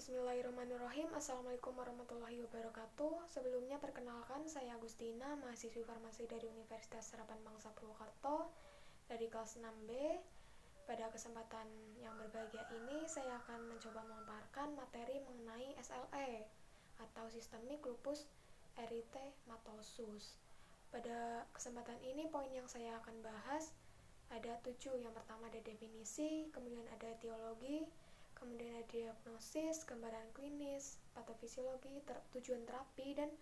Bismillahirrahmanirrahim. Assalamualaikum warahmatullahi wabarakatuh. Sebelumnya perkenalkan, saya Agustina, mahasiswi farmasi dari Universitas Harapan Bangsa Purwokerto dari kelas 6B. Pada kesempatan yang berbahagia ini, saya akan mencoba memaparkan materi mengenai SLE atau Systemic Lupus Erythematosus. Pada kesempatan ini, poin yang saya akan bahas ada 7. Yang pertama ada definisi, kemudian ada etiologi, kemudian ada diagnosis, gambaran klinis, patofisiologi, tujuan terapi, dan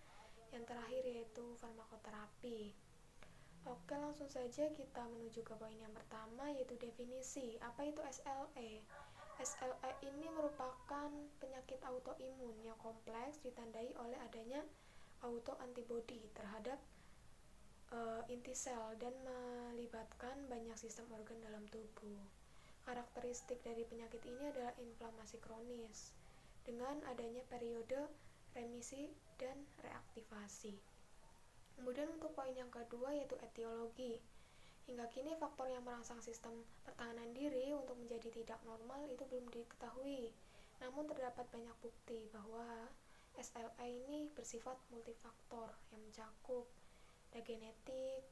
yang terakhir yaitu farmakoterapi. Oke, langsung saja kita menuju ke poin yang pertama, yaitu definisi. Apa itu SLE? SLE ini merupakan penyakit autoimun yang kompleks ditandai oleh adanya autoantibodi terhadap inti sel dan melibatkan banyak sistem organ dalam tubuh. Karakteristik dari penyakit ini adalah inflamasi kronis dengan adanya periode remisi dan reaktivasi. Kemudian untuk poin yang kedua yaitu etiologi. Hingga kini faktor yang merangsang sistem pertahanan diri untuk menjadi tidak normal itu belum diketahui. Namun terdapat banyak bukti bahwa SLE ini bersifat multifaktor yang mencakup genetik,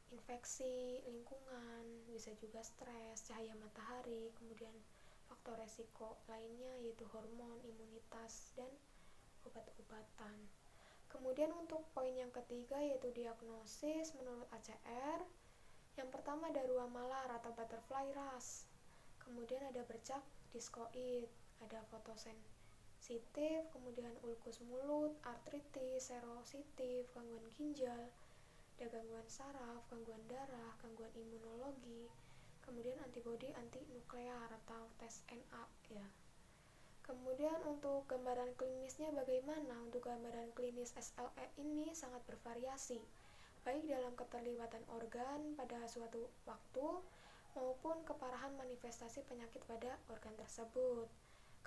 infeksi, lingkungan, bisa juga stres, cahaya matahari, kemudian faktor resiko lainnya yaitu hormon, imunitas, dan obat-obatan. Kemudian untuk poin yang ketiga yaitu diagnosis menurut ACR. Yang pertama ada ruam malar atau butterfly rash. Kemudian ada bercak diskoid, ada fotosensitif, kemudian ulkus mulut, artritis, serositif, gangguan ginjal, ada gangguan saraf, gangguan darah, gangguan imunologi, kemudian antibodi anti nuklear atau tes NA ya. Kemudian untuk gambaran klinisnya bagaimana? Untuk gambaran klinis SLE ini sangat bervariasi, baik dalam keterlibatan organ pada suatu waktu maupun keparahan manifestasi penyakit pada organ tersebut.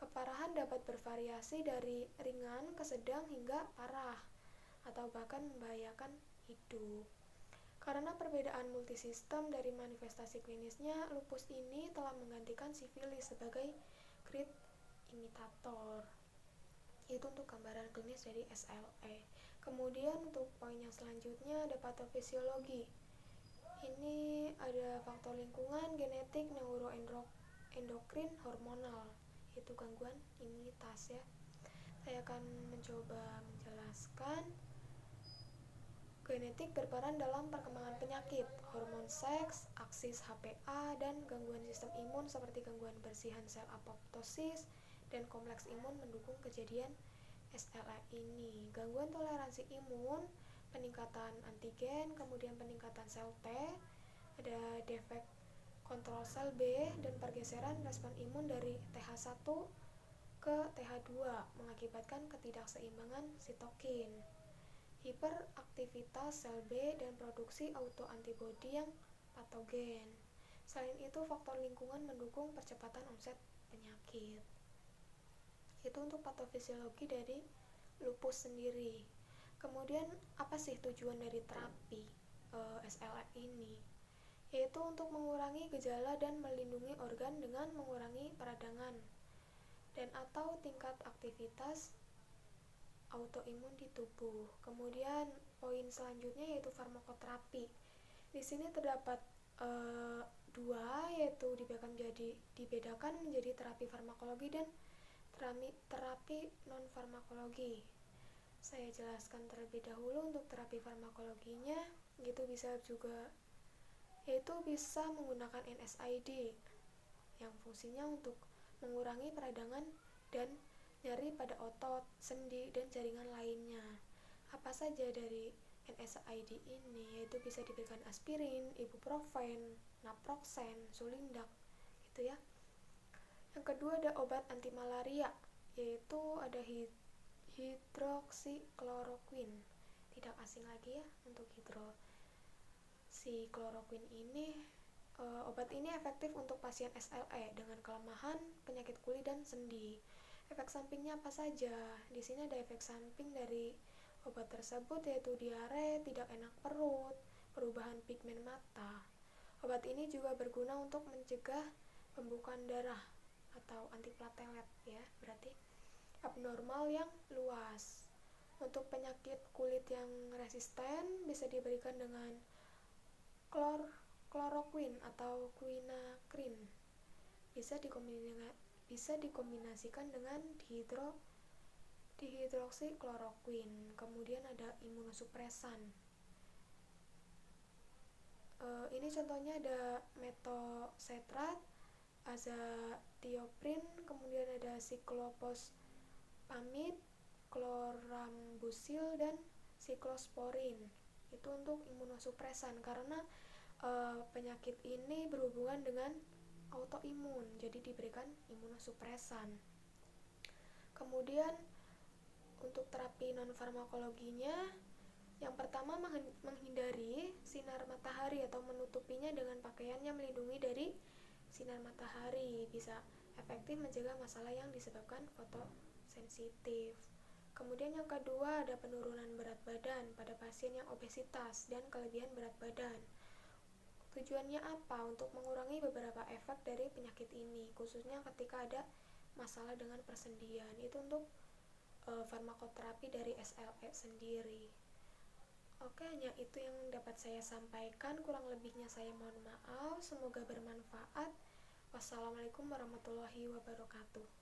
Keparahan dapat bervariasi dari ringan ke sedang hingga parah atau bahkan membahayakan hidup. Karena perbedaan multisistem dari manifestasi klinisnya, lupus ini telah menggantikan sifilis sebagai grid imitator. Itu untuk gambaran klinis dari SLE. Kemudian untuk poin yang selanjutnya ada patofisiologi. Ini ada faktor lingkungan, genetik, neuroendokrin, hormonal, yaitu gangguan imunitas ya. Saya akan mencoba menjelaskan. Genetik berperan dalam perkembangan penyakit, hormon seks, aksis HPA, dan gangguan sistem imun seperti gangguan bersihan sel apoptosis dan kompleks imun mendukung kejadian SLE ini. Gangguan toleransi imun, peningkatan antigen, kemudian peningkatan sel T, ada defek kontrol sel B, dan pergeseran respon imun dari TH1 ke TH2 mengakibatkan ketidakseimbangan sitokin, hiperaktivitas sel B, dan produksi autoantibodi yang patogen. Selain itu, faktor lingkungan mendukung percepatan onset penyakit. Itu untuk patofisiologi dari lupus sendiri. Kemudian, apa sih tujuan dari terapi SLE ini? Yaitu untuk mengurangi gejala dan melindungi organ dengan mengurangi peradangan dan atau tingkat aktivitas autoimun di tubuh. Kemudian poin selanjutnya yaitu farmakoterapi. Di sini terdapat dua, yaitu dibedakan menjadi terapi farmakologi dan terapi non farmakologi. Saya jelaskan terlebih dahulu untuk terapi farmakologinya, yaitu bisa menggunakan NSAID yang fungsinya untuk mengurangi peradangan dan nyeri pada otot, sendi, dan jaringan lainnya. Apa saja dari NSAID ini? Yaitu bisa diberikan aspirin, ibuprofen, naproxen, sulindac, gitu ya. Yang kedua ada obat anti malaria, yaitu ada hidroksikloroquin. Tidak asing lagi ya untuk hidroksikloroquin ini. Obat ini efektif untuk pasien SLE dengan kelemahan penyakit kulit dan sendi. Efek sampingnya apa saja? Di sini ada efek samping dari obat tersebut yaitu diare, tidak enak perut, perubahan pigmen mata. Obat ini juga berguna untuk mencegah pembukaan darah atau antiplatelet ya, berarti. abnormal yang luas. Untuk penyakit kulit yang resisten bisa diberikan dengan kloroquine atau quinacrin. Bisa dikombinasikan dengan dihidroksikloroquine. Kemudian ada imunosupresan. Ini contohnya ada metosetrat, azathioprin, kemudian ada siklophosphamid, chlorambucil, dan siklosporin. Itu untuk imunosupresan karena penyakit ini berhubungan dengan autoimun, jadi diberikan imunosupresan. Kemudian untuk terapi non-farmakologinya, yang pertama menghindari sinar matahari atau menutupinya dengan pakaian yang melindungi dari sinar matahari, bisa efektif mencegah masalah yang disebabkan fotosensitif. Kemudian yang kedua ada penurunan berat badan pada pasien yang obesitas dan kelebihan berat badan. Tujuannya apa? Untuk mengurangi beberapa efek dari penyakit ini, khususnya ketika ada masalah dengan persendian. Itu untuk farmakoterapi dari SLE sendiri. Oke, hanya itu yang dapat saya sampaikan. Kurang lebihnya saya mohon maaf. Semoga bermanfaat. Wassalamualaikum warahmatullahi wabarakatuh.